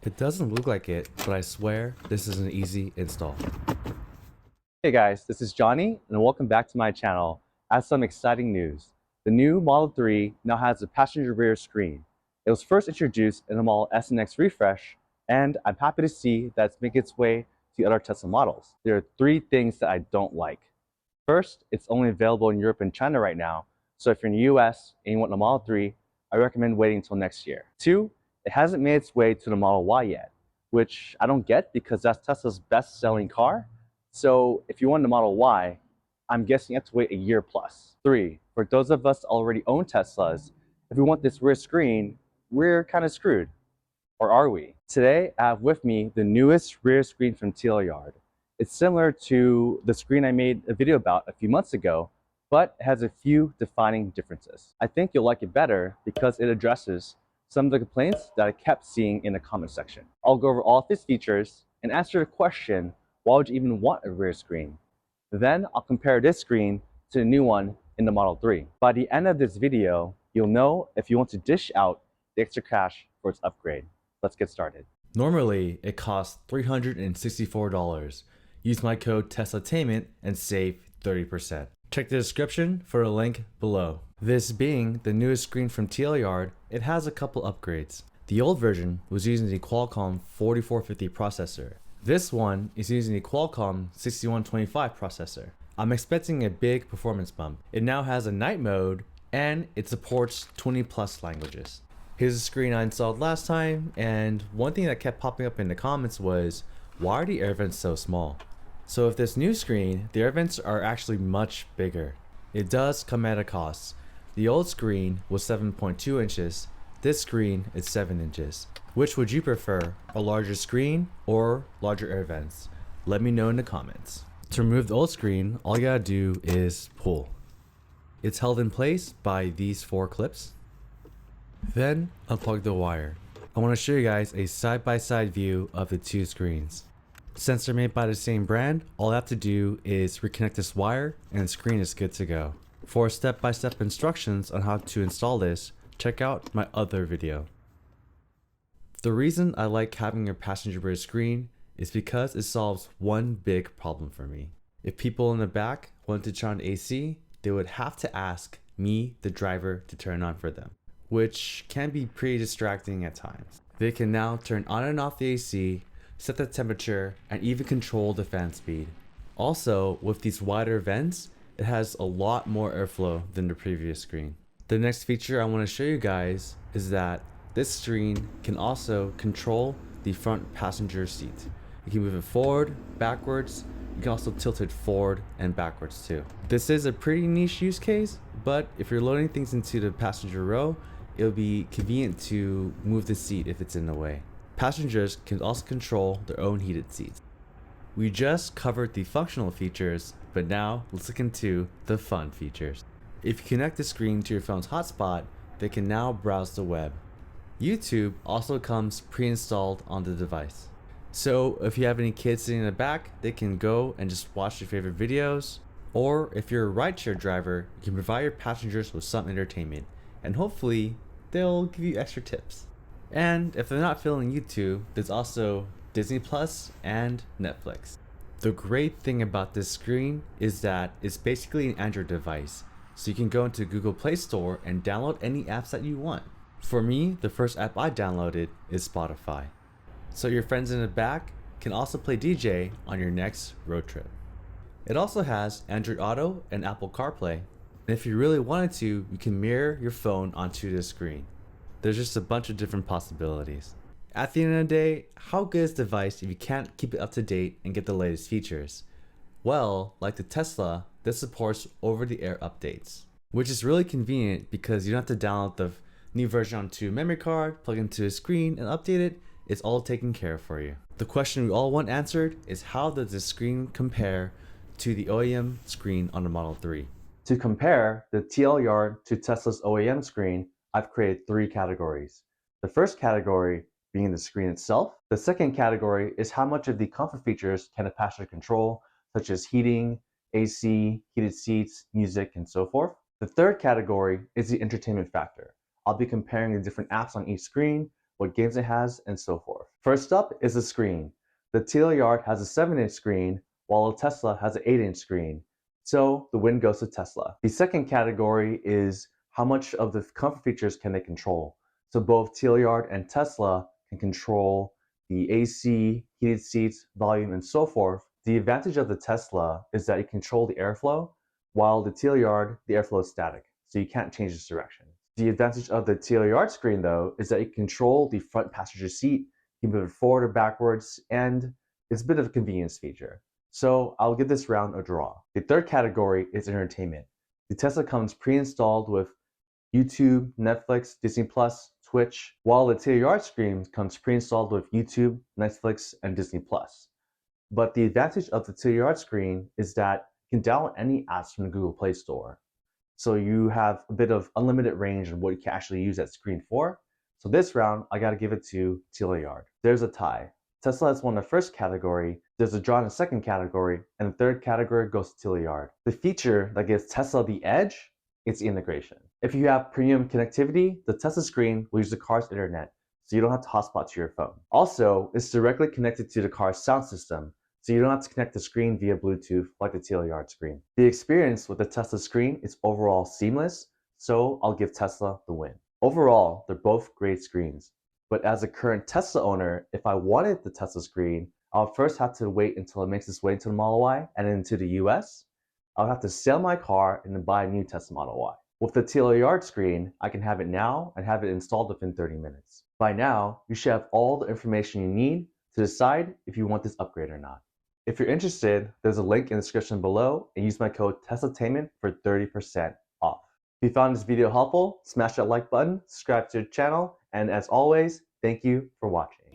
It doesn't look like it, but I swear this is an easy install. Hey guys, this is Johnny and welcome back to my channel. I have some exciting news. The new Model 3 now has a passenger rear screen. It was first introduced in the Model S and X refresh, and I'm happy to see that it's making its way to other Tesla models. There are three things that I don't like. First, it's only available in Europe and China right now, so if you're in the US and you want the Model 3, I recommend waiting until next year. Two, it hasn't made its way to the Model Y yet, which I don't get because that's Tesla's best-selling car. So if you want the Model Y, I'm guessing you have to wait a year plus. Three, for those of us that already own Teslas, if we want this rear screen, we're kind of screwed. Or are we? Today, I have with me the newest rear screen from Tlyard. It's similar to the screen I made a video about a few months ago, but it has a few defining differences. I think you'll like it better because it addresses some of the complaints that I kept seeing in the comment section. I'll go over all of its features and answer the question, why would you even want a rear screen? Then I'll compare this screen to the new one in the Model 3. By the end of this video, you'll know if you want to dish out the extra cash for its upgrade. Let's get started. Normally, it costs $364. Use my code TESLATAINMENT and save 30%. Check the description for a link below. This being the newest screen from Tlyard, it has a couple upgrades. The old version was using the Qualcomm 4450 processor. This one is using the Qualcomm 6125 processor. I'm expecting a big performance bump. It now has a night mode and it supports 20 plus languages. Here's the screen I installed last time, and one thing that kept popping up in the comments was, why are the air vents so small? So with this new screen, the air vents are actually much bigger. It does come at a cost. The old screen was 7.2 inches, this screen is 7 inches. Which would you prefer, a larger screen or larger air vents? Let me know in the comments. To remove the old screen, all you gotta do is pull. It's held in place by these 4 clips. Then unplug the wire. I want to show you guys a side-by-side view of the two screens. Since they're made by the same brand, all I have to do is reconnect this wire and the screen is good to go. For step-by-step instructions on how to install this, check out my other video. The reason I like having a passenger rear screen is because it solves one big problem for me. If people in the back wanted to turn on the AC, they would have to ask me, the driver, to turn on for them, which can be pretty distracting at times. They can now turn on and off the AC, set the temperature, and even control the fan speed. Also, with these wider vents, it has a lot more airflow than the previous screen. The next feature I want to show you guys is that this screen can also control the front passenger seat. You can move it forward, backwards. You can also tilt it forward and backwards too. This is a pretty niche use case, but if you're loading things into the passenger row, it'll be convenient to move the seat if it's in the way. Passengers can also control their own heated seats. We just covered the functional features, but now let's look into the fun features. If you connect the screen to your phone's hotspot, they can now browse the web. YouTube also comes pre-installed on the device. So if you have any kids sitting in the back, they can go and just watch their favorite videos. Or if you're a rideshare driver, you can provide your passengers with some entertainment, and hopefully they'll give you extra tips. And if they're not feeling YouTube, there's also Disney Plus and Netflix. The great thing about this screen is that it's basically an Android device, so you can go into Google Play Store and download any apps that you want. For me, the first app I downloaded is Spotify. So your friends in the back can also play DJ on your next road trip. It also has Android Auto and Apple CarPlay. And if you really wanted to, you can mirror your phone onto the screen. There's just a bunch of different possibilities. At the end of the day, how good is the device if you can't keep it up to date and get the latest features? Well, like the Tesla, this supports over-the-air updates, which is really convenient because you don't have to download the new version onto a memory card, plug into a screen, and update it. It's all taken care of for you. The question we all want answered is, how does this screen compare to the OEM screen on the Model 3? To compare the Tlyard to Tesla's OEM screen, I've created 3 categories. The first category being the screen itself. The second category is how much of the comfort features can a passenger control, such as heating, AC, heated seats, music, and so forth. The third category is the entertainment factor. I'll be comparing the different apps on each screen, what games it has, and so forth. First up is the screen. The Tlyard has a 7-inch screen, while a Tesla has an 8-inch screen. So the win goes to Tesla. The second category is how much of the comfort features can they control. So both Tlyard and Tesla can control the AC, heated seats, volume, and so forth. The advantage of the Tesla is that you control the airflow, while the Tlyard, the airflow is static, so you can't change its direction. The advantage of the Tlyard screen, though, is that you control the front passenger seat, you can move it forward or backwards, and it's a bit of a convenience feature. So I'll give this round a draw. The third category is entertainment. The Tesla comes pre-installed with YouTube, Netflix, Disney+, Twitch, while the Tlyard screen comes pre-installed with YouTube, Netflix, and Disney+. But the advantage of the Tlyard screen is that you can download any apps from the Google Play Store. So you have a bit of unlimited range on what you can actually use that screen for. So this round, I gotta give it to Tlyard. There's a tie. Tesla has won the first category, there's a draw in the second category, and the third category goes to Tlyard. The feature that gives Tesla the edge, it's the integration. If you have premium connectivity, the Tesla screen will use the car's internet, so you don't have to hotspot to your phone. Also, it's directly connected to the car's sound system, so you don't have to connect the screen via Bluetooth like the Tlyard screen. The experience with the Tesla screen is overall seamless, so I'll give Tesla the win. Overall, they're both great screens, but as a current Tesla owner, if I wanted the Tesla screen, I'll first have to wait until it makes its way to the Model Y and into the US. I'll have to sell my car and then buy a new Tesla Model Y. With the Tlyard screen, I can have it now and have it installed within 30 minutes. By now, you should have all the information you need to decide if you want this upgrade or not. If you're interested, there's a link in the description below and use my code TESLATAINMENT for 30% off. If you found this video helpful, smash that like button, subscribe to the channel, and as always, thank you for watching.